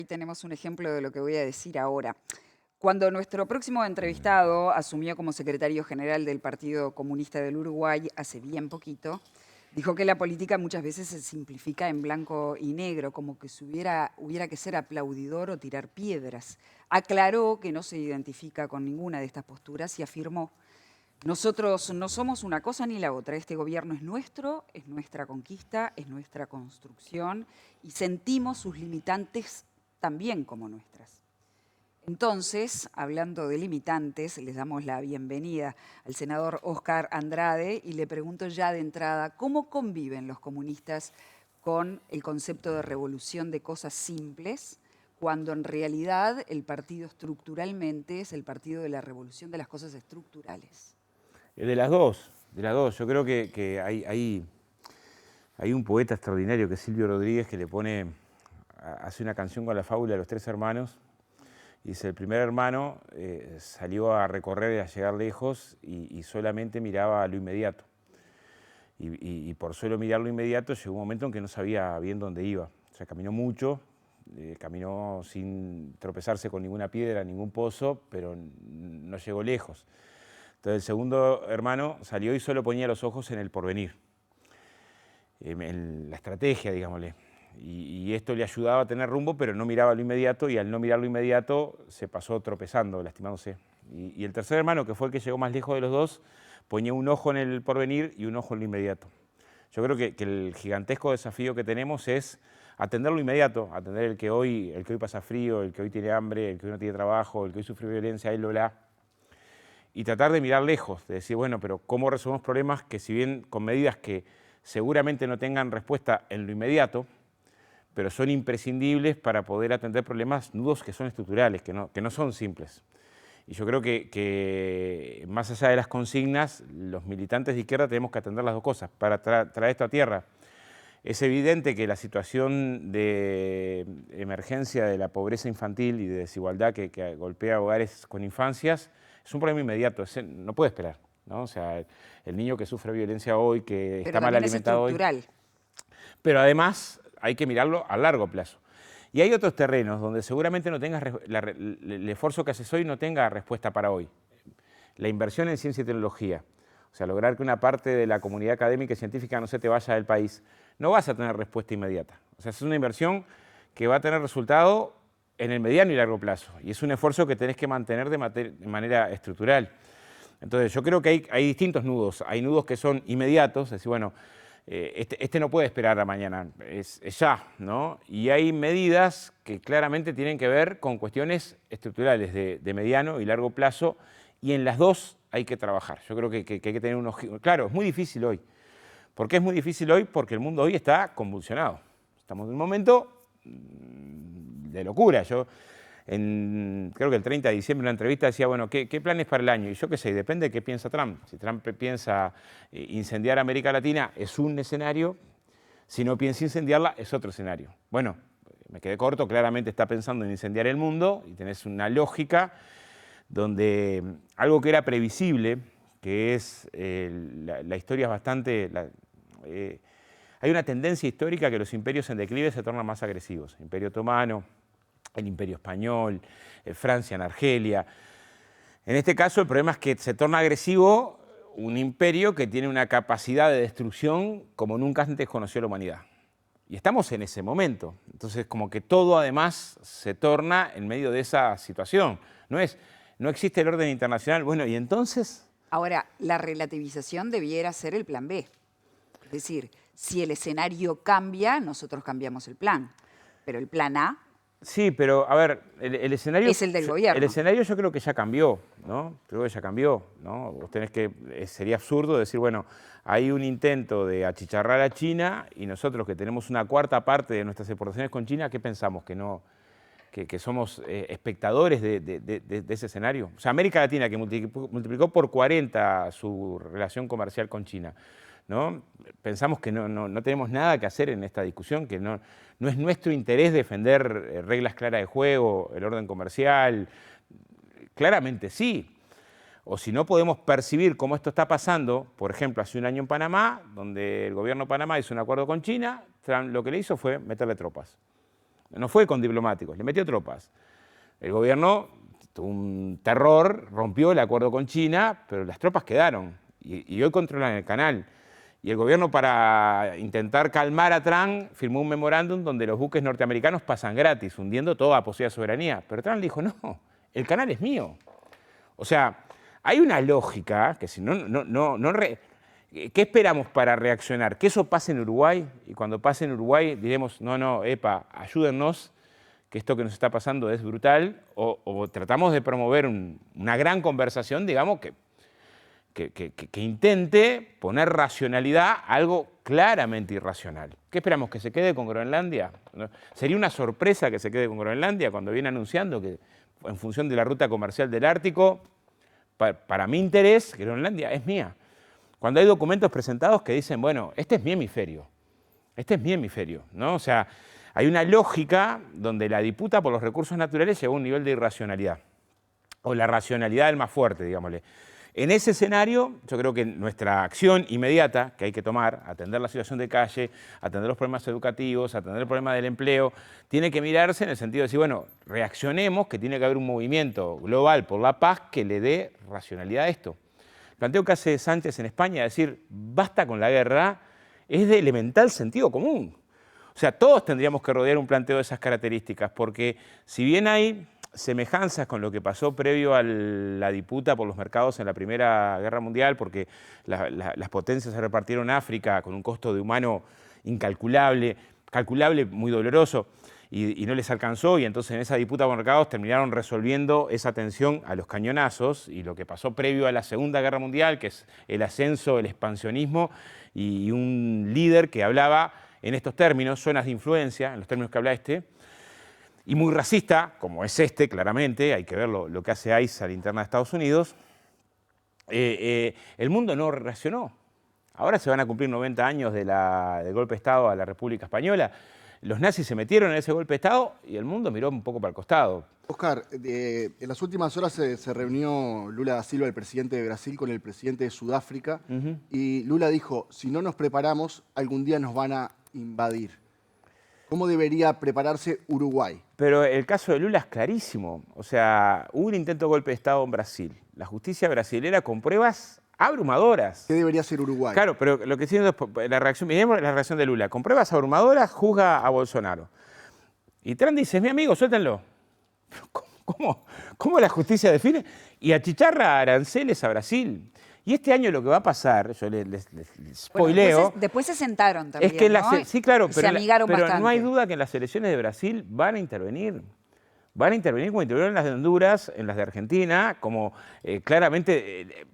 Ahí tenemos un ejemplo de lo que voy a decir ahora. Cuando nuestro próximo entrevistado asumió como secretario general del Partido Comunista del Uruguay hace bien poquito, dijo que la política muchas veces se simplifica en blanco y negro, como que hubiera que ser aplaudidor o tirar piedras. Aclaró que no se identifica con ninguna de estas posturas y afirmó: nosotros no somos una cosa ni la otra. Este gobierno es nuestro, es nuestra conquista, es nuestra construcción y sentimos sus limitantes también como nuestras. Entonces, hablando de limitantes, les damos la bienvenida al senador Óscar Andrade y le pregunto ya de entrada, ¿cómo conviven los comunistas con el concepto de revolución de cosas simples, cuando en realidad el partido estructuralmente es el partido de la revolución de las cosas estructurales? De las dos, de las dos. Yo creo que hay un poeta extraordinario que es Silvio Rodríguez que hace una canción con la fábula de los tres hermanos. Y dice, el primer hermano salió a recorrer y a llegar lejos y solamente miraba a lo inmediato. Y por solo mirar lo inmediato llegó un momento en que no sabía bien dónde iba. O sea, caminó mucho, caminó sin tropezarse con ninguna piedra, ningún pozo, pero no llegó lejos. Entonces el segundo hermano salió y solo ponía los ojos en el porvenir, en la estrategia, digámosle. Y esto le ayudaba a tener rumbo, pero no miraba lo inmediato, y al no mirar lo inmediato se pasó tropezando, lastimándose. Y el tercer hermano, que fue el que llegó más lejos de los dos, ponía un ojo en el porvenir y un ojo en lo inmediato. Yo creo que el gigantesco desafío que tenemos es atender lo inmediato, atender el que hoy pasa frío, el que hoy tiene hambre, el que hoy no tiene trabajo, el que hoy sufre violencia, y tratar de mirar lejos, de decir, bueno, pero ¿cómo resolvemos problemas que, si bien con medidas que seguramente no tengan respuesta en lo inmediato, pero son imprescindibles para poder atender problemas nudos que son estructurales, que no son simples? Y yo creo que más allá de las consignas, los militantes de izquierda tenemos que atender las dos cosas para traer esto a tierra. Es evidente que la situación de emergencia de la pobreza infantil y de desigualdad que golpea hogares con infancias es un problema inmediato, no puede esperar, ¿no? O sea, el niño que sufre violencia hoy, que Pero está mal también es alimentado hoy, estructural. pero además hay que mirarlo a largo plazo. Y hay otros terrenos donde seguramente no tengas el esfuerzo que haces hoy no tenga respuesta para hoy. La inversión en ciencia y tecnología, o sea, lograr que una parte de la comunidad académica y científica no se te vaya del país, no vas a tener respuesta inmediata. O sea, es una inversión que va a tener resultado en el mediano y largo plazo, y es un esfuerzo que tenés que mantener de manera estructural. Entonces, yo creo que hay distintos nudos. Hay nudos que son inmediatos, es decir, bueno, este no puede esperar a mañana, es ya, ¿no? Y hay medidas que claramente tienen que ver con cuestiones estructurales de mediano y largo plazo, y en las dos hay que trabajar. Yo creo que hay que tener unos... Claro, es muy difícil hoy. ¿Por qué es muy difícil hoy? Porque el mundo hoy está convulsionado. Estamos en un momento de locura. Yo, creo que el 30 de diciembre, en una entrevista decía, bueno, ¿qué planes para el año? Y yo qué sé, depende de qué piensa Trump. Si Trump piensa incendiar América Latina, es un escenario. Si no piensa incendiarla, es otro escenario. Bueno, me quedé corto, claramente está pensando en incendiar el mundo, y tenés una lógica donde algo que era previsible, que es la historia es bastante... hay una tendencia histórica que los imperios en declive se tornan más agresivos. El Imperio Otomano, el Imperio Español, Francia en Argelia. En este caso el problema es que se torna agresivo un imperio que tiene una capacidad de destrucción como nunca antes conoció la humanidad. Y estamos en ese momento. Entonces, como que todo además se torna en medio de esa situación. No existe el orden internacional. Bueno, y entonces... Ahora, la relativización debiera ser el plan B. Es decir, si el escenario cambia, nosotros cambiamos el plan. Pero el plan A Sí, pero a ver, el escenario... es el del El gobierno. escenario yo creo que ya cambió, ¿no? Creo que ya cambió, ¿no? Vos tenés que... sería absurdo decir, bueno, hay un intento de achicharrar a China y nosotros que tenemos una cuarta parte de nuestras exportaciones con China, ¿qué pensamos? Que somos espectadores de ese escenario. O sea, América Latina, que multiplicó por 40 su relación comercial con China, ¿no? Pensamos que no tenemos nada que hacer en esta discusión, que no es nuestro interés defender reglas claras de juego, el orden comercial. Claramente sí. O si no podemos percibir cómo esto está pasando, por ejemplo, hace un año en Panamá, donde el gobierno de Panamá hizo un acuerdo con China, Trump lo que le hizo fue meterle tropas. no fue con diplomáticos, le metió tropas. El gobierno tuvo un terror, rompió el acuerdo con China, pero las tropas quedaron y hoy controlan el canal. Y el gobierno, para intentar calmar a Trump, firmó un memorándum donde los buques norteamericanos pasan gratis, hundiendo toda posibilidad de soberanía. Pero Trump dijo, no, el canal es mío. O sea, hay una lógica que si ¿qué esperamos para reaccionar? Que eso pase en Uruguay y cuando pase en Uruguay diremos, no, epa, ayúdennos, que esto que nos está pasando es brutal, o tratamos de promover una gran conversación, digamos, que intente poner racionalidad a algo claramente irracional. ¿Qué esperamos? ¿Que se quede con Groenlandia? Sería una sorpresa que se quede con Groenlandia cuando viene anunciando que en función de la ruta comercial del Ártico, para mi interés, Groenlandia es mía. Cuando hay documentos presentados que dicen, bueno, este es mi hemisferio, ¿no? O sea, hay una lógica donde la disputa por los recursos naturales llegó a un nivel de irracionalidad, o la racionalidad del más fuerte, digámosle. En ese escenario, yo creo que nuestra acción inmediata que hay que tomar, atender la situación de calle, atender los problemas educativos, atender el problema del empleo, tiene que mirarse en el sentido de decir, bueno, reaccionemos, que tiene que haber un movimiento global por la paz que le dé racionalidad a esto. El planteo que hace Sánchez en España, decir, basta con la guerra, es de elemental sentido común. O sea, todos tendríamos que rodear un planteo de esas características, porque si bien hay semejanzas con lo que pasó previo a la disputa por los mercados en la Primera Guerra Mundial, porque las potencias se repartieron África con un costo de humano incalculable, muy doloroso, y no les alcanzó, y entonces en esa disputa por mercados terminaron resolviendo esa tensión a los cañonazos, y lo que pasó previo a la Segunda Guerra Mundial, que es el ascenso, el expansionismo, y un líder que hablaba en estos términos, zonas de influencia, en los términos que habla y muy racista, como es claramente, hay que ver lo que hace ICE a la interna de Estados Unidos, el mundo no reaccionó. Ahora se van a cumplir 90 años del golpe de Estado a la República Española. Los nazis se metieron en ese golpe de Estado y el mundo miró un poco para el costado. Oscar, en las últimas horas se reunió Lula da Silva, el presidente de Brasil, con el presidente de Sudáfrica, y Lula dijo, si no nos preparamos, algún día nos van a invadir. ¿Cómo debería prepararse Uruguay? Pero el caso de Lula es clarísimo. O sea, hubo un intento de golpe de Estado en Brasil. La justicia brasilera con pruebas abrumadoras. ¿Qué debería hacer Uruguay? Claro, pero lo que siento es miremos la reacción de Lula. Con pruebas abrumadoras juzga a Bolsonaro. Y Trump dice, es mi amigo, suéltenlo. ¿Cómo la justicia define? Y achicharra aranceles a Brasil. Y este año lo que va a pasar, yo les spoileo... Bueno, después se sentaron también, es que ¿no? Sí, claro, se amigaron pero bastante. no hay duda que en las elecciones de Brasil van a intervenir. Van a intervenir como intervinieron en las de Honduras, en las de Argentina, como claramente...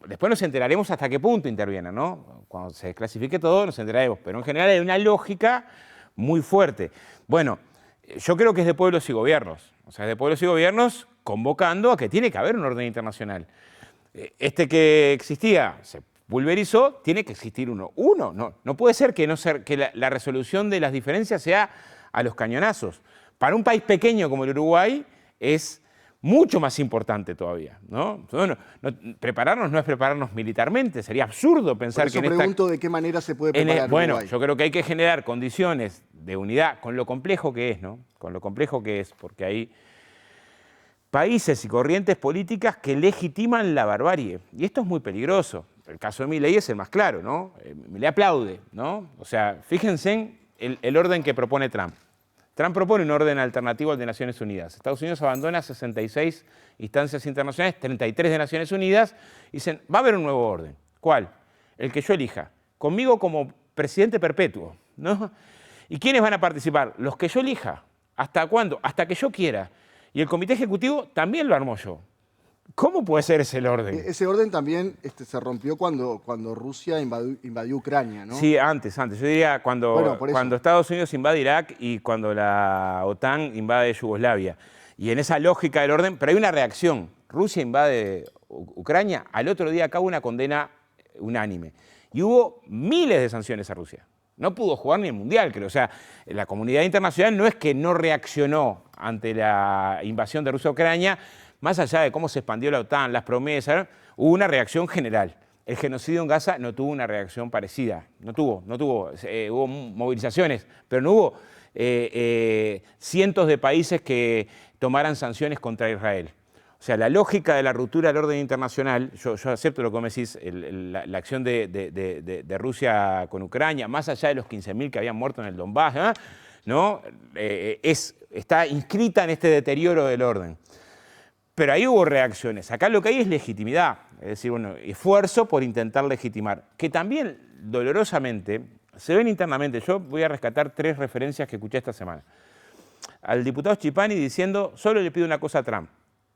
después nos enteraremos hasta qué punto intervienen, ¿no? Cuando se desclasifique todo nos enteraremos, pero en general hay una lógica muy fuerte. Bueno, yo creo que es de pueblos y gobiernos. O sea, es de pueblos y gobiernos convocando a que tiene que haber un orden internacional. Este que existía se pulverizó, tiene que existir uno. No puede ser que la resolución de las diferencias sea a los cañonazos. Para un país pequeño como el Uruguay es mucho más importante todavía, ¿no? Prepararnos no es prepararnos militarmente, sería absurdo pensar que en esta... pregunto de qué manera se puede preparar Bueno, Uruguay. yo creo que hay que generar condiciones de unidad, con lo complejo que es, ¿no? Con lo complejo que es, porque hay países y corrientes políticas que legitiman la barbarie, y esto es muy peligroso. El caso de Milei es el más claro, ¿no? Le aplaude, ¿no? O sea, fíjense en el orden que propone Trump. Trump propone un orden alternativo al de Naciones Unidas. Estados Unidos abandona 66 instancias internacionales, 33 de Naciones Unidas, y dicen, va a haber un nuevo orden. ¿Cuál? El que yo elija. Conmigo como presidente perpetuo, ¿no? ¿Y quiénes van a participar? Los que yo elija. ¿Hasta cuándo? Hasta que yo quiera. Y el comité ejecutivo también lo armó yo. ¿Cómo puede ser ese el orden? Ese orden también se rompió cuando Rusia invadió Ucrania, ¿no? Sí, antes. Yo diría cuando Estados Unidos invade Irak y cuando la OTAN invade Yugoslavia. Y en esa lógica del orden, pero hay una reacción. Rusia invade Ucrania, al otro día acá hubo una condena unánime. Y hubo miles de sanciones a Rusia. No pudo jugar ni el Mundial, creo. O sea, la comunidad internacional no es que no reaccionó ante la invasión de Rusia a Ucrania, más allá de cómo se expandió la OTAN, las promesas, hubo una reacción general. El genocidio en Gaza no tuvo una reacción parecida, no tuvo, hubo movilizaciones, pero no hubo cientos de países que tomaran sanciones contra Israel. O sea, la lógica de la ruptura del orden internacional, yo acepto lo que me decís, la acción de Rusia con Ucrania, más allá de los 15.000 que habían muerto en el Donbass, ¿no? Está inscrita en este deterioro del orden. Pero ahí hubo reacciones. Acá lo que hay es legitimidad, es decir, bueno, esfuerzo por intentar legitimar, que también dolorosamente se ven internamente. Yo voy a rescatar 3 referencias que escuché esta semana. Al diputado Schipani diciendo, solo le pide una cosa a Trump,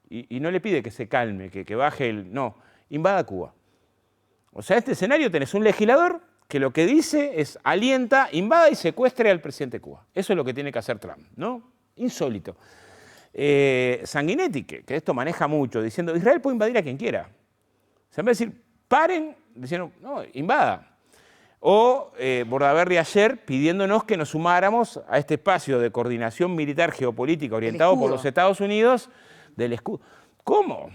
y no le pide que se calme, que baje el... No, invada Cuba. O sea, en este escenario tenés un legislador que lo que dice es alienta, invada y secuestre al presidente de Cuba. Eso es lo que tiene que hacer Trump, ¿no? Insólito. Sanguinetti, que esto maneja mucho, diciendo, Israel puede invadir a quien quiera. O sea, en vez de decir, paren, diciendo, no, invada. O Bordaberry ayer pidiéndonos que nos sumáramos a este espacio de coordinación militar geopolítica orientado por los Estados Unidos del escudo. ¿Cómo?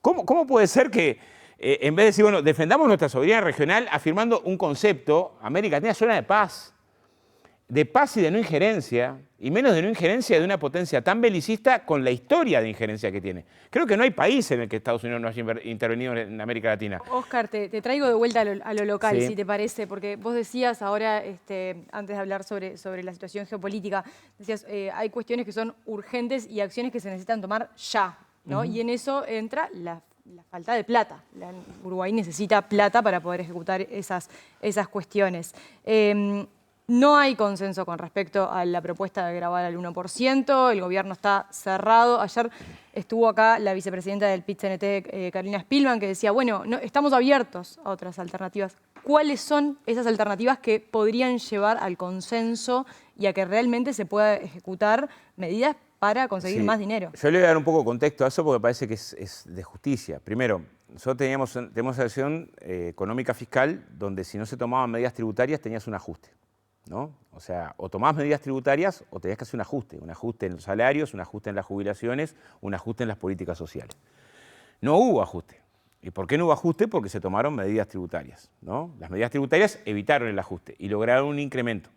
¿Cómo puede ser que en vez de decir, bueno, defendamos nuestra soberanía regional afirmando un concepto, América Latina es zona de paz y de no injerencia, y menos de no injerencia de una potencia tan belicista con la historia de injerencia que tiene? Creo que no hay país en el que Estados Unidos no haya intervenido en América Latina. Oscar, te traigo de vuelta a lo local, Sí. si te parece, porque vos decías ahora, antes de hablar sobre la situación geopolítica, decías, hay cuestiones que son urgentes y acciones que se necesitan tomar ya, ¿no? Y en eso entra la falta de plata. Uruguay necesita plata para poder ejecutar esas cuestiones. No hay consenso con respecto a la propuesta de grabar al 1%, el gobierno está cerrado. Ayer estuvo acá la vicepresidenta del PIT-CNT, Carolina Spilman, que decía, bueno, no, estamos abiertos a otras alternativas. ¿Cuáles son esas alternativas que podrían llevar al consenso y a que realmente se pueda ejecutar medidas para conseguir más dinero? Yo le voy a dar un poco de contexto a eso porque parece que es de justicia. Primero, nosotros tenemos una acción económica fiscal donde si no se tomaban medidas tributarias tenías un ajuste, ¿no? O sea, o tomabas medidas tributarias o tenías que hacer un ajuste en los salarios, un ajuste en las jubilaciones, un ajuste en las políticas sociales. No hubo ajuste. ¿Y por qué no hubo ajuste? Porque se tomaron medidas tributarias, ¿no? Las medidas tributarias evitaron el ajuste y lograron un incremento.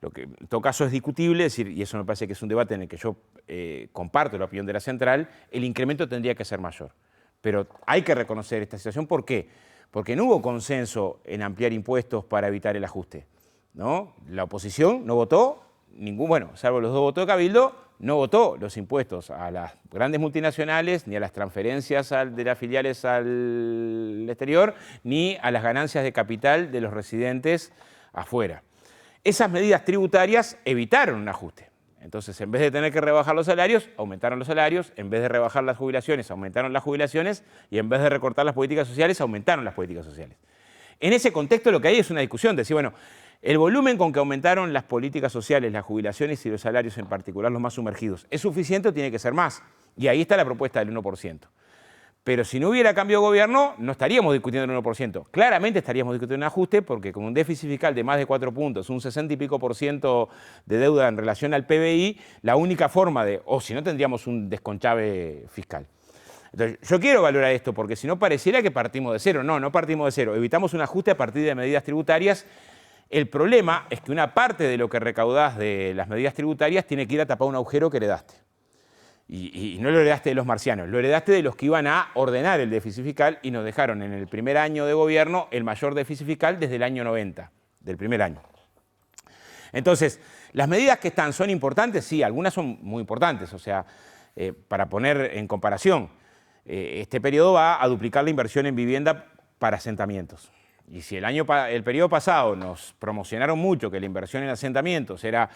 Lo que en todo caso es discutible, es decir, y eso me parece que es un debate en el que yo comparto la opinión de la central, el incremento tendría que ser mayor. Pero hay que reconocer esta situación. ¿Por qué? Porque no hubo consenso en ampliar impuestos para evitar el ajuste, ¿no? La oposición no votó, salvo los 2 votos de Cabildo, no votó los impuestos a las grandes multinacionales, ni a las transferencias de las filiales al exterior, ni a las ganancias de capital de los residentes afuera. Esas medidas tributarias evitaron un ajuste. Entonces, en vez de tener que rebajar los salarios, aumentaron los salarios, en vez de rebajar las jubilaciones, aumentaron las jubilaciones, y en vez de recortar las políticas sociales, aumentaron las políticas sociales. En ese contexto lo que hay es una discusión de decir, bueno, el volumen con que aumentaron las políticas sociales, las jubilaciones y los salarios, en particular los más sumergidos, ¿es suficiente o tiene que ser más? Y ahí está la propuesta del 1%. Pero si no hubiera cambio de gobierno, no estaríamos discutiendo el 1%. Claramente estaríamos discutiendo un ajuste porque con un déficit fiscal de más de 4 puntos, un 60 y pico % de deuda en relación al PBI, la única forma o si no tendríamos un desconchave fiscal. Entonces, yo quiero valorar esto porque si no pareciera que partimos de cero. No partimos de cero. Evitamos un ajuste a partir de medidas tributarias. El problema es que una parte de lo que recaudás de las medidas tributarias tiene que ir a tapar un agujero que heredaste. Y no lo heredaste de los marcianos, lo heredaste de los que iban a ordenar el déficit fiscal y nos dejaron en el primer año de gobierno el mayor déficit fiscal desde el año 90, del primer año. Entonces, las medidas que están son importantes, sí, algunas son muy importantes. O sea, para poner en comparación, este periodo va a duplicar la inversión en vivienda para asentamientos. Y si el periodo pasado nos promocionaron mucho que la inversión en asentamientos era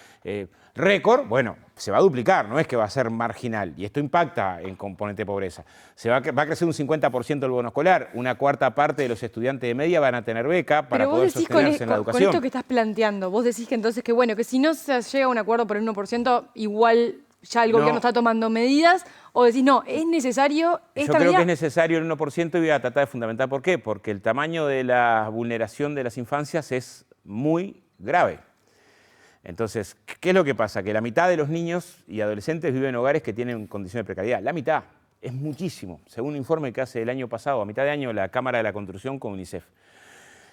récord, bueno, se va a duplicar, no es que va a ser marginal. Y esto impacta en componente de pobreza. Va a crecer un 50% el bono escolar, una cuarta parte de los estudiantes de media van a tener beca para poder sostenerse en la educación. Con esto que estás planteando, vos decís que entonces que si no se llega a un acuerdo por el 1%, igual ya el gobierno está tomando medidas, o decís, no, es necesario esta medida. Yo creo que es necesario el 1% y voy a tratar de fundamentar por qué. Porque el tamaño de la vulneración de las infancias es muy grave. Entonces, ¿qué es lo que pasa? Que la mitad de los niños y adolescentes viven en hogares que tienen condiciones de precariedad. La mitad. Es muchísimo. Según un informe que hace el año pasado, a mitad de año, la Cámara de la Construcción con UNICEF.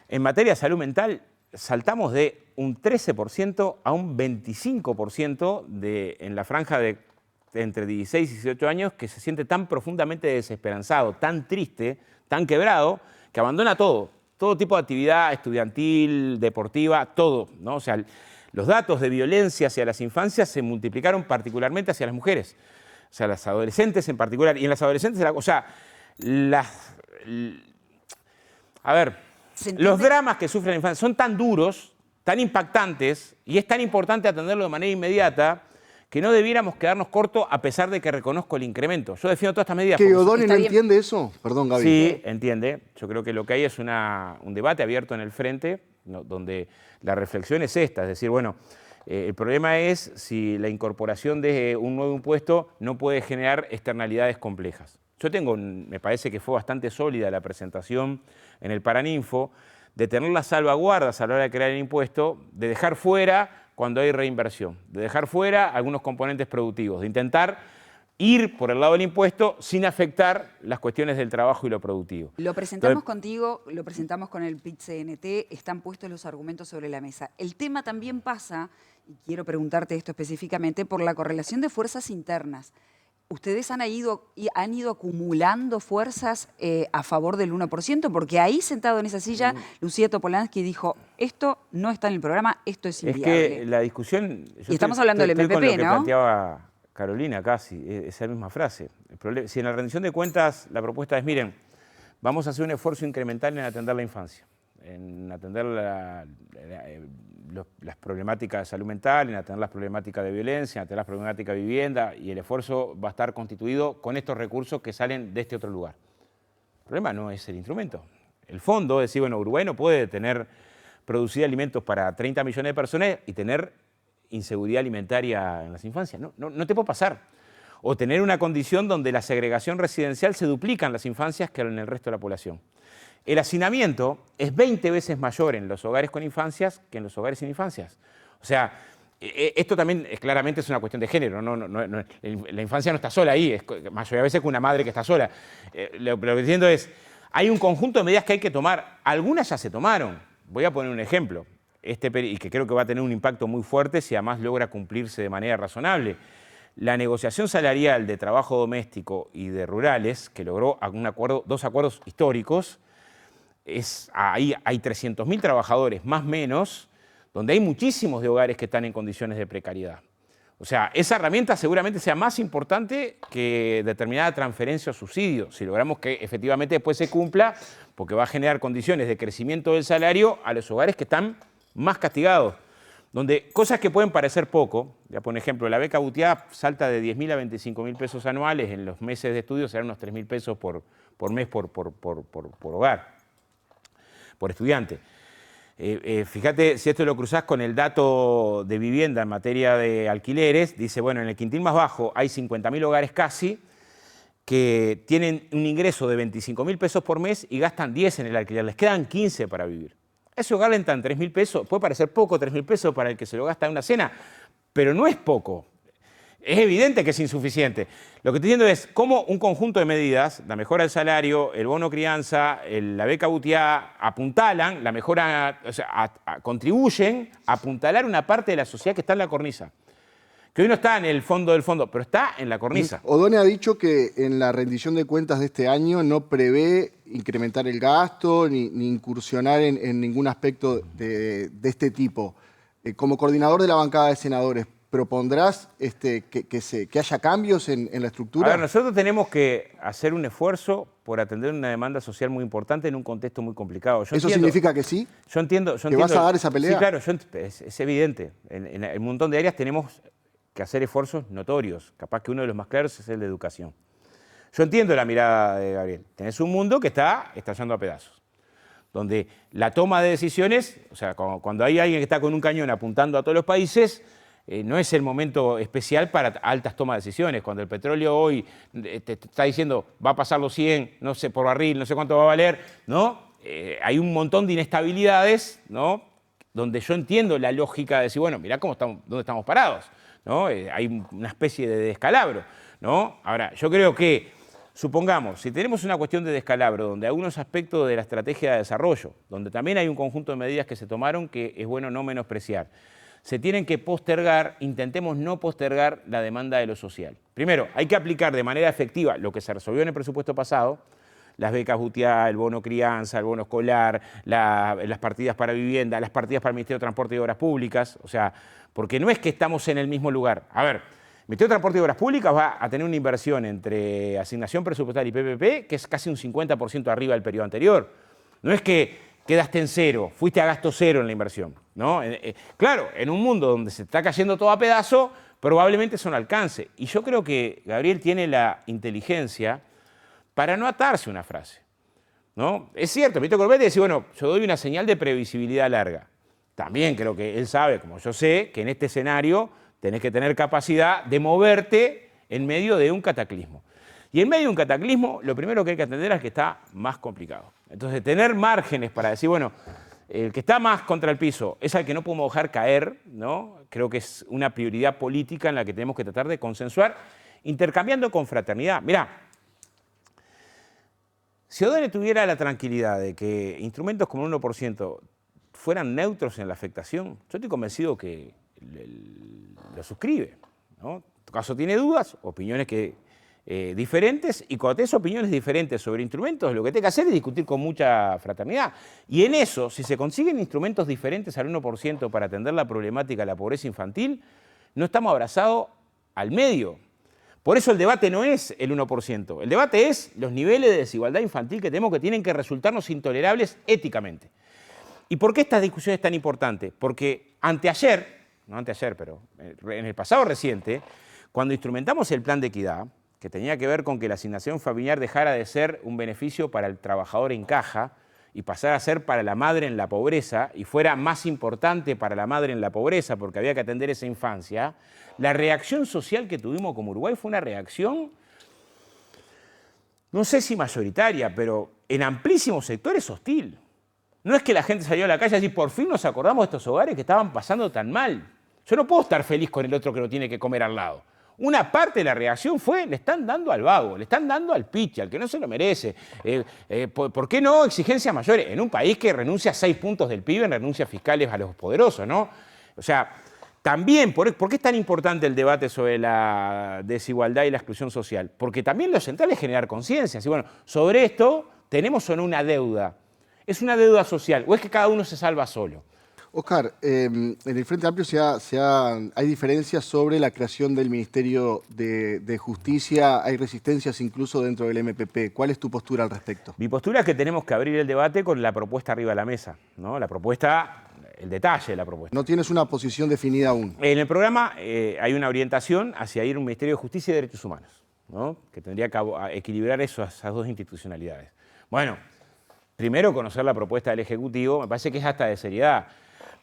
En materia de salud mental, saltamos de un 13% a un 25% en la franja de entre 16 y 18 años que se siente tan profundamente desesperanzado, tan triste, tan quebrado, que abandona todo tipo de actividad estudiantil, deportiva, todo, ¿no? O sea, los datos de violencia hacia las infancias se multiplicaron particularmente hacia las mujeres, o sea, las adolescentes en particular. Y en las adolescentes, o sea, los dramas que sufre la infancia son tan duros, tan impactantes, y es tan importante atenderlo de manera inmediata, que no debiéramos quedarnos cortos a pesar de que reconozco el incremento. Yo defiendo todas estas medidas. ¿Que O'Donnell no entiende eso? Perdón, Gaby. Sí, entiende. Yo creo que lo que hay es un debate abierto en el frente, ¿no? Donde la reflexión es esta, es decir, bueno, el problema es si la incorporación de un nuevo impuesto no puede generar externalidades complejas. Me parece que fue bastante sólida la presentación en el Paraninfo, de tener las salvaguardas a la hora de crear el impuesto, de dejar fuera cuando hay reinversión, de dejar fuera algunos componentes productivos, de intentar ir por el lado del impuesto sin afectar las cuestiones del trabajo y lo productivo. Lo presentamos contigo, lo presentamos con el PIT-CNT, están puestos los argumentos sobre la mesa. El tema también pasa, y quiero preguntarte esto específicamente, por la correlación de fuerzas internas. Ustedes han ido acumulando fuerzas a favor del 1%, porque ahí sentado en esa silla, Lucía Topolansky dijo, esto no está en el programa, esto es inviable. Es que la discusión... Y estamos hablando del MPP, con lo que ¿no? planteaba Carolina casi, esa misma frase. Si en la rendición de cuentas la propuesta es, miren, vamos a hacer un esfuerzo incremental en atender la infancia, en atender las problemáticas de salud mental, en atender las problemáticas de violencia, en atender las problemáticas de vivienda, y el esfuerzo va a estar constituido con estos recursos que salen de este otro lugar. El problema no es el instrumento. El fondo es decir, bueno, Uruguay no puede producir alimentos para 30 millones de personas y tener inseguridad alimentaria en las infancias. No te puede pasar. O tener una condición donde la segregación residencial se duplica en las infancias que en el resto de la población. El hacinamiento es 20 veces mayor en los hogares con infancias que en los hogares sin infancias. O sea, esto también claramente es una cuestión de género. La infancia no está sola ahí, es mayoría de veces que una madre que está sola. Lo que estoy diciendo es, hay un conjunto de medidas que hay que tomar. Algunas ya se tomaron. Voy a poner un ejemplo, y que creo que va a tener un impacto muy fuerte si además logra cumplirse de manera razonable. La negociación salarial de trabajo doméstico y de rurales, que logró dos acuerdos históricos, ahí hay 300.000 trabajadores, más o menos, donde hay muchísimos de hogares que están en condiciones de precariedad. O sea, esa herramienta seguramente sea más importante que determinada transferencia o subsidio, si logramos que efectivamente después se cumpla, porque va a generar condiciones de crecimiento del salario a los hogares que están más castigados. Donde cosas que pueden parecer poco, ya por ejemplo, la beca Butiá salta de 10.000 a 25.000 pesos anuales, en los meses de estudio serán unos 3.000 pesos por mes por hogar, por estudiante. Fíjate, si esto lo cruzás con el dato de vivienda en materia de alquileres, dice, bueno, en el quintil más bajo hay 50.000 hogares casi que tienen un ingreso de 25.000 pesos por mes y gastan 10 en el alquiler, les quedan 15 para vivir. A ese hogar le entran 3.000 pesos, puede parecer poco 3.000 pesos para el que se lo gasta en una cena, pero no es poco. Es evidente que es insuficiente. Lo que estoy diciendo es cómo un conjunto de medidas, la mejora del salario, el bono crianza, la beca Butiá, apuntalan, la mejora, o sea, contribuyen a apuntalar una parte de la sociedad que está en la cornisa. Que hoy no está en el fondo del fondo, pero está en la cornisa. O'Donnell ha dicho que en la rendición de cuentas de este año no prevé incrementar el gasto ni incursionar en ningún aspecto de este tipo. Como coordinador de la bancada de senadores, ¿propondrás que haya cambios en la estructura? A ver, nosotros tenemos que hacer un esfuerzo por atender una demanda social muy importante en un contexto muy complicado. ¿Eso significa que sí? Yo entiendo. ¿Que vas a dar esa pelea? Sí, claro, es evidente. En un montón de áreas tenemos que hacer esfuerzos notorios. Capaz que uno de los más claros es el de educación. Yo entiendo la mirada de Gabriel. Tenés un mundo que está estallando a pedazos, donde la toma de decisiones, o sea, cuando hay alguien que está con un cañón apuntando a todos los países, no es el momento especial para altas tomas de decisiones. Cuando el petróleo hoy te está diciendo va a pasar los 100, no sé, por barril, no sé cuánto va a valer, ¿no? Hay un montón de inestabilidades, ¿no? Donde yo entiendo la lógica de decir, bueno, mirá dónde estamos parados, ¿no? Hay una especie de descalabro, ¿no? Ahora, yo creo que Supongamos, si tenemos una cuestión de descalabro, donde algunos aspectos de la estrategia de desarrollo, donde también hay un conjunto de medidas que se tomaron que es bueno no menospreciar, se tienen que postergar, intentemos no postergar la demanda de lo social. Primero, hay que aplicar de manera efectiva lo que se resolvió en el presupuesto pasado, las becas UTIA, el bono crianza, el bono escolar, las partidas para vivienda, las partidas para el Ministerio de Transporte y Obras Públicas, o sea, porque no es que estamos en el mismo lugar. A ver, el Ministerio de Transporte y Obras Públicas va a tener una inversión entre asignación presupuestaria y PPP que es casi un 50% arriba del periodo anterior. No es que quedaste en cero, fuiste a gasto cero en la inversión, ¿no? Claro, en un mundo donde se está cayendo todo a pedazo, probablemente eso no alcance. Y yo creo que Gabriel tiene la inteligencia para no atarse una frase, ¿no? Es cierto, el ministro Corbetti dice, bueno, yo doy una señal de previsibilidad larga. También creo que él sabe, como yo sé, que en este escenario tenés que tener capacidad de moverte en medio de un cataclismo. Y en medio de un cataclismo, lo primero que hay que atender es que está más complicado. Entonces, tener márgenes para decir, bueno, el que está más contra el piso es al que no podemos dejar caer, ¿no? Creo que es una prioridad política en la que tenemos que tratar de consensuar, intercambiando con fraternidad. Mirá, si O'Donnell tuviera la tranquilidad de que instrumentos como el 1% fueran neutros en la afectación, yo estoy convencido que lo suscribe, ¿no? En tu caso tiene dudas, opiniones diferentes, y cuando tenés opiniones diferentes sobre instrumentos, lo que tenés que hacer es discutir con mucha fraternidad. Y en eso, si se consiguen instrumentos diferentes al 1% para atender la problemática de la pobreza infantil, no estamos abrazados al medio. Por eso el debate no es el 1%, el debate es los niveles de desigualdad infantil que tenemos que tienen que resultarnos intolerables éticamente. ¿Y por qué esta discusión es tan importante? Porque anteayer, no anteayer, pero en el pasado reciente, cuando instrumentamos el plan de equidad, que tenía que ver con que la asignación familiar dejara de ser un beneficio para el trabajador en caja y pasara a ser para la madre en la pobreza, y fuera más importante para la madre en la pobreza porque había que atender esa infancia, la reacción social que tuvimos como Uruguay fue una reacción, no sé si mayoritaria, pero en amplísimos sectores hostil. No es que la gente salió a la calle y decir, por fin nos acordamos de estos hogares que estaban pasando tan mal. Yo no puedo estar feliz con el otro que no tiene que comer al lado. Una parte de la reacción fue, le están dando al vago, le están dando al piche, al que no se lo merece. ¿Por qué no exigencias mayores? En un país que renuncia a 6 puntos del PIB en renuncias fiscales a los poderosos, ¿no? O sea, también, ¿por qué es tan importante el debate sobre la desigualdad y la exclusión social? Porque también lo central es generar conciencia. Y bueno, sobre esto, ¿tenemos o no una deuda? ¿Es una deuda social o es que cada uno se salva solo? Oscar, en el Frente Amplio hay diferencias sobre la creación del Ministerio de Justicia, hay resistencias incluso dentro del MPP. ¿Cuál es tu postura al respecto? Mi postura es que tenemos que abrir el debate con la propuesta arriba de la mesa, ¿no? La propuesta, el detalle de la propuesta. No tienes una posición definida aún. En el programa hay una orientación hacia ir a un Ministerio de Justicia y Derechos Humanos, ¿no? Que tendría que equilibrar esas dos institucionalidades. Bueno, primero conocer la propuesta del Ejecutivo, me parece que es hasta de seriedad.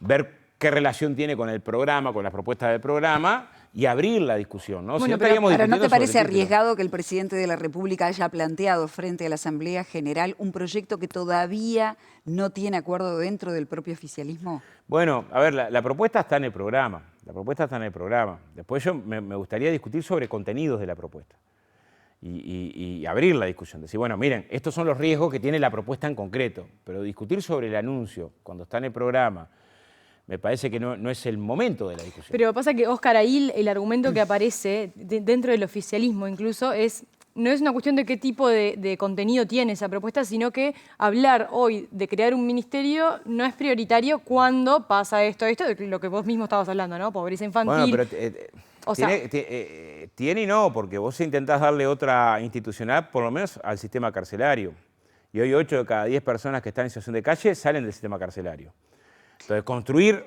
Ver qué relación tiene con el programa, con las propuestas del programa y abrir la discusión, ¿no? Bueno, Si pero ¿no te parece arriesgado que el presidente de la República haya planteado frente a la Asamblea General un proyecto que todavía no tiene acuerdo dentro del propio oficialismo? Bueno, a ver, la propuesta está en el programa. La propuesta está en el programa. Después me gustaría discutir sobre contenidos de la propuesta. Y abrir la discusión. Decir, bueno, miren, estos son los riesgos que tiene la propuesta en concreto. Pero discutir sobre el anuncio, cuando está en el programa, me parece que no es el momento de la discusión. Pero pasa que, Óscar, ahí el argumento que aparece dentro del oficialismo incluso no es una cuestión de qué tipo de contenido tiene esa propuesta, sino que hablar hoy de crear un ministerio no es prioritario cuando pasa esto, lo que vos mismo estabas hablando, ¿no? Pobreza infantil. Bueno, pero tiene y no, porque vos intentás darle otra institucional, por lo menos al sistema carcelario. Y hoy 8 de cada 10 personas que están en situación de calle salen del sistema carcelario. Entonces, construir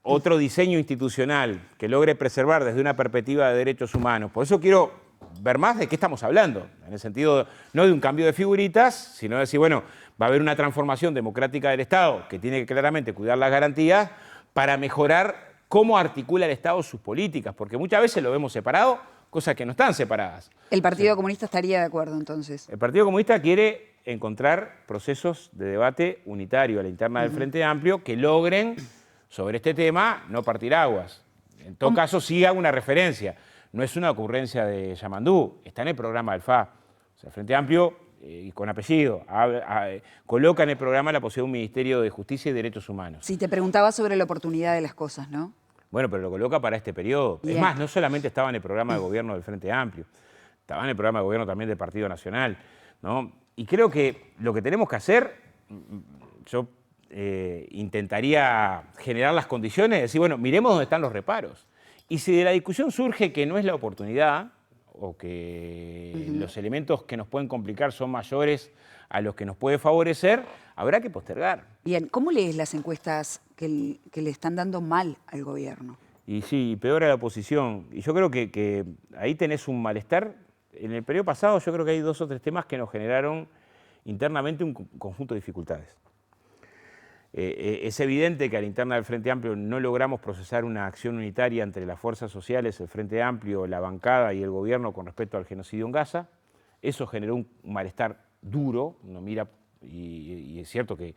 otro diseño institucional que logre preservar desde una perspectiva de derechos humanos. Por eso quiero ver más de qué estamos hablando, en el sentido no de un cambio de figuritas, sino de decir, bueno, va a haber una transformación democrática del Estado que tiene que claramente cuidar las garantías para mejorar cómo articula el Estado sus políticas, porque muchas veces lo vemos separado, cosas que no están separadas. ¿El Partido Comunista estaría de acuerdo entonces? El Partido Comunista quiere encontrar procesos de debate unitario a la interna del Frente Amplio que logren, sobre este tema, no partir aguas. En todo caso, sí hago una referencia. No es una ocurrencia de Yamandú, está en el programa del FA. O sea, el Frente Amplio, y con apellido, coloca en el programa la posibilidad de un Ministerio de Justicia y Derechos Humanos. Sí, te preguntaba sobre la oportunidad de las cosas, ¿no? Bueno, pero lo coloca para este periodo. Bien. Es más, no solamente estaba en el programa de gobierno del Frente Amplio, estaba en el programa de gobierno también del Partido Nacional, ¿no? Y creo que lo que tenemos que hacer, yo intentaría generar las condiciones de decir, bueno, miremos dónde están los reparos. Y si de la discusión surge que no es la oportunidad o que los elementos que nos pueden complicar son mayores a los que nos puede favorecer, habrá que postergar. Bien, ¿cómo lees las encuestas que le están dando mal al gobierno? Y sí, peor a la oposición. Y yo creo que ahí tenés un malestar. En el periodo pasado yo creo que hay 2 o 3 temas que nos generaron internamente un conjunto de dificultades. Es evidente que a la interna del Frente Amplio no logramos procesar una acción unitaria entre las fuerzas sociales, el Frente Amplio, la bancada y el gobierno con respecto al genocidio en Gaza. Eso generó un malestar duro. Uno mira, y es cierto que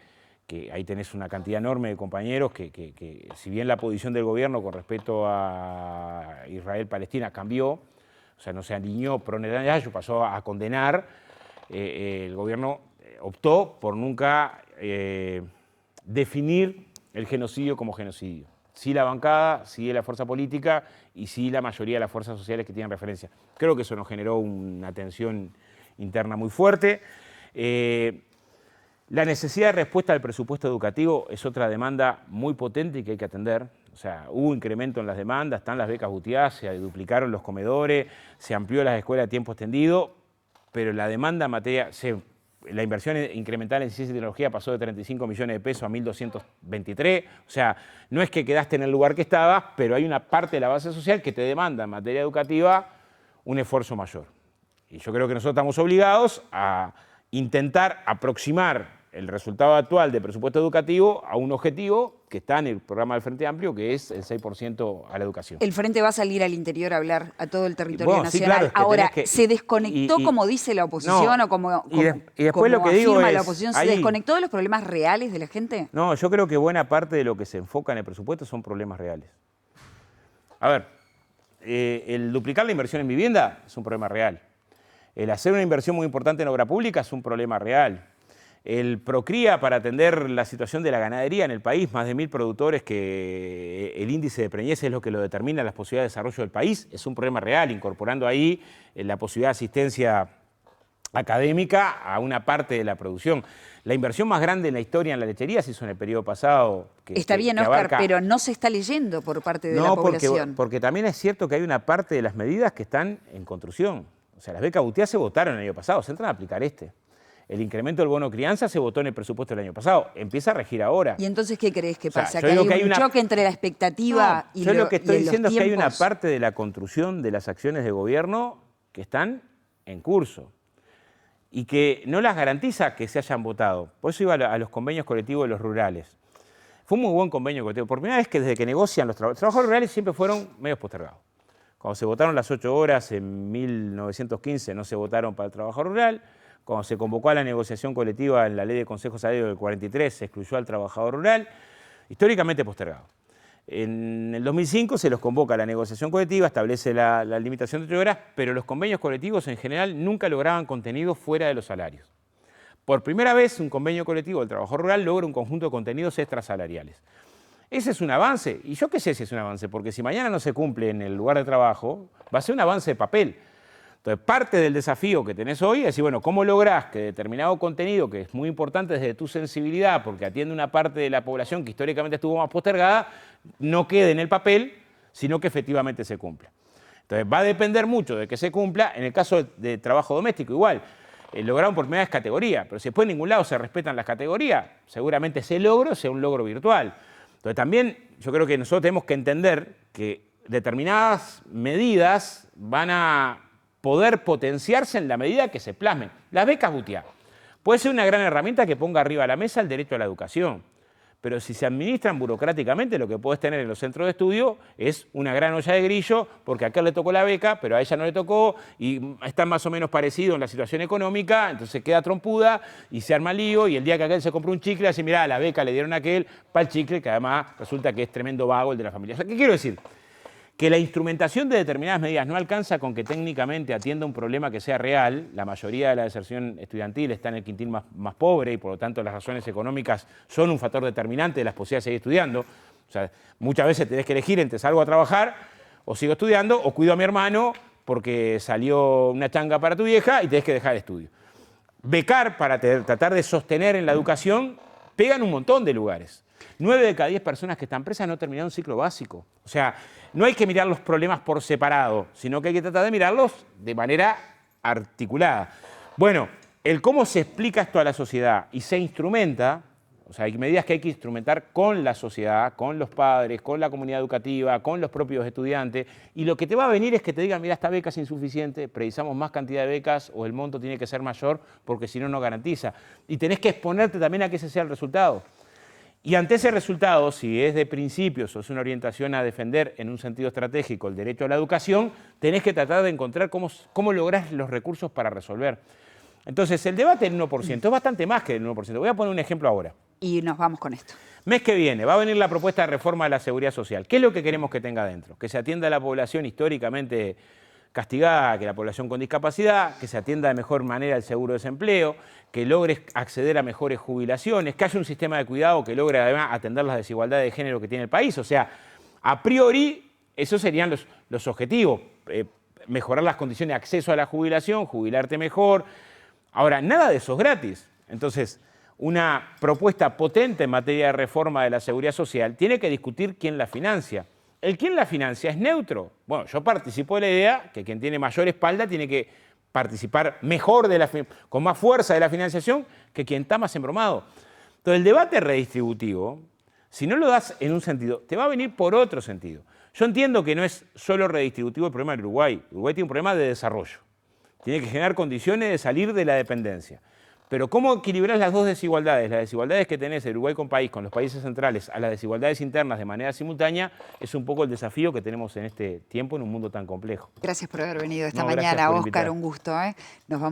ahí tenés una cantidad enorme de compañeros que si bien la posición del gobierno con respecto a Israel-Palestina cambió, o sea, no se alineó pro Netanyahu, pasó a condenar, el gobierno optó por nunca definir el genocidio como genocidio. Sí la bancada, sí la fuerza política y sí la mayoría de las fuerzas sociales que tienen referencia. Creo que eso nos generó una tensión interna muy fuerte. La necesidad de respuesta al presupuesto educativo es otra demanda muy potente y que hay que atender. O sea, hubo incremento en las demandas, están las becas Gutiá, se duplicaron los comedores, se amplió las escuelas de tiempo extendido, pero la demanda en materia, la inversión incremental en ciencia y tecnología pasó de 35 millones de pesos a 1.223. O sea, no es que quedaste en el lugar que estabas, pero hay una parte de la base social que te demanda en materia educativa un esfuerzo mayor. Y yo creo que nosotros estamos obligados a intentar aproximar el resultado actual de presupuesto educativo a un objetivo que está en el programa del Frente Amplio, que es el 6% a la educación. El Frente va a salir al interior a hablar a todo el territorio Bueno, sí, nacional. claro, es que Ahora, tenés que- ¿se desconectó, como dice la oposición no, o como y después lo que digo afirma la es, oposición? ¿Se ahí- desconectó de los problemas reales de la gente? No, yo creo que buena parte de lo que se enfoca en el presupuesto son problemas reales. A ver, el duplicar la inversión en vivienda es un problema real. El hacer una inversión muy importante en obra pública es un problema real. El Procría, para atender la situación de la ganadería en el país, más de 1000 productores, que el índice de preñez es lo que lo determina las posibilidades de desarrollo del país, es un problema real, incorporando ahí la posibilidad de asistencia académica a una parte de la producción. La inversión más grande en la historia en la lechería se hizo en el periodo pasado. Está bien, Oscar, pero no se está leyendo por parte de la población. Porque también es cierto que hay una parte de las medidas que están en construcción. O sea, las becas Gutiá se votaron el año pasado, se entran a aplicar este. El incremento del bono crianza se votó en el presupuesto del año pasado, empieza a regir ahora. ¿Y entonces qué crees que pasa? yo ¿Que digo hay un choque entre la expectativa y los tiempos? Yo lo que estoy diciendo es que hay una parte de la construcción de las acciones de gobierno que están en curso y que no las garantiza que se hayan votado. Por eso iba a los convenios colectivos de los rurales. Fue un muy buen convenio colectivo. Por primera vez que desde que negocian los trabajadores rurales siempre fueron medios postergados. Cuando se votaron las 8 horas en 1915 no se votaron para el trabajo rural. Cuando se convocó a la negociación colectiva en la ley de consejos salarios del 43 se excluyó al trabajador rural, históricamente postergado. En el 2005 se los convoca a la negociación colectiva, establece la limitación de 8 horas, pero los convenios colectivos en general nunca lograban contenidos fuera de los salarios. Por primera vez un convenio colectivo del trabajador rural logra un conjunto de contenidos extrasalariales. Ese es un avance, y yo qué sé si es un avance, porque si mañana no se cumple en el lugar de trabajo, va a ser un avance de papel. Entonces, parte del desafío que tenés hoy es decir, bueno, ¿cómo lográs que determinado contenido, que es muy importante desde tu sensibilidad, porque atiende una parte de la población que históricamente estuvo más postergada, no quede en el papel, sino que efectivamente se cumpla? Entonces, va a depender mucho de que se cumpla. En el caso de trabajo doméstico, igual, lograron por primera vez categoría, pero si después en ningún lado se respetan las categorías, seguramente ese logro sea un logro virtual. Entonces, también yo creo que nosotros tenemos que entender que determinadas medidas van a poder potenciarse en la medida que se plasmen. Las becas Gutiá puede ser una gran herramienta que ponga arriba de la mesa el derecho a la educación, pero si se administran burocráticamente, lo que puedes tener en los centros de estudio es una gran olla de grillo, porque a aquel le tocó la beca, pero a ella no le tocó, y están más o menos parecidos en la situación económica, entonces queda trompuda y se arma lío, y el día que aquel se compró un chicle, así, mirá, la beca le dieron a aquel para el chicle, que además resulta que es tremendo vago el de la familia. O sea, ¿qué quiero decir? Que la instrumentación de determinadas medidas no alcanza con que técnicamente atienda un problema que sea real. La mayoría de la deserción estudiantil está en el quintil más pobre y por lo tanto las razones económicas son un factor determinante de las posibilidades de seguir estudiando. O sea, muchas veces tenés que elegir entre salgo a trabajar o sigo estudiando o cuido a mi hermano porque salió una changa para tu vieja y tenés que dejar el estudio. Becar para tratar de sostener en la educación pega en un montón de lugares. 9 de cada 10 personas que están presas no terminaron un ciclo básico. O sea, no hay que mirar los problemas por separado, sino que hay que tratar de mirarlos de manera articulada. Bueno, el cómo se explica esto a la sociedad y se instrumenta, o sea, hay medidas que hay que instrumentar con la sociedad, con los padres, con la comunidad educativa, con los propios estudiantes, y lo que te va a venir es que te digan, mira, esta beca es insuficiente, precisamos más cantidad de becas o el monto tiene que ser mayor porque si no, no garantiza. Y tenés que exponerte también a que ese sea el resultado. Y ante ese resultado, si es de principios o es una orientación a defender en un sentido estratégico el derecho a la educación, tenés que tratar de encontrar cómo lográs los recursos para resolver. Entonces, el debate del 1% es bastante más que el 1%. Voy a poner un ejemplo ahora. Y nos vamos con esto. Mes que viene va a venir la propuesta de reforma de la seguridad social. ¿Qué es lo que queremos que tenga dentro? Que se atienda a la población históricamente castigada, que la población con discapacidad, que se atienda de mejor manera el seguro de desempleo, que logres acceder a mejores jubilaciones, que haya un sistema de cuidado que logre además atender las desigualdades de género que tiene el país. O sea, a priori, esos serían los objetivos. Mejorar las condiciones de acceso a la jubilación, jubilarte mejor. Ahora, nada de eso es gratis. Entonces, una propuesta potente en materia de reforma de la seguridad social tiene que discutir quién la financia. ¿El quién la financia es neutro? Bueno, yo participo de la idea que quien tiene mayor espalda tiene que participar mejor, con más fuerza de la financiación que quien está más embromado. Entonces, el debate redistributivo, si no lo das en un sentido, te va a venir por otro sentido. Yo entiendo que no es solo redistributivo el problema del Uruguay. Uruguay tiene un problema de desarrollo. Tiene que generar condiciones de salir de la dependencia. Pero ¿cómo equilibrar las dos desigualdades? Las desigualdades que tenés el Uruguay con los países centrales, a las desigualdades internas de manera simultánea, es un poco el desafío que tenemos en este tiempo en un mundo tan complejo. Gracias por haber venido esta No, gracias mañana, por Óscar, invitar. un gusto. Nos vamos.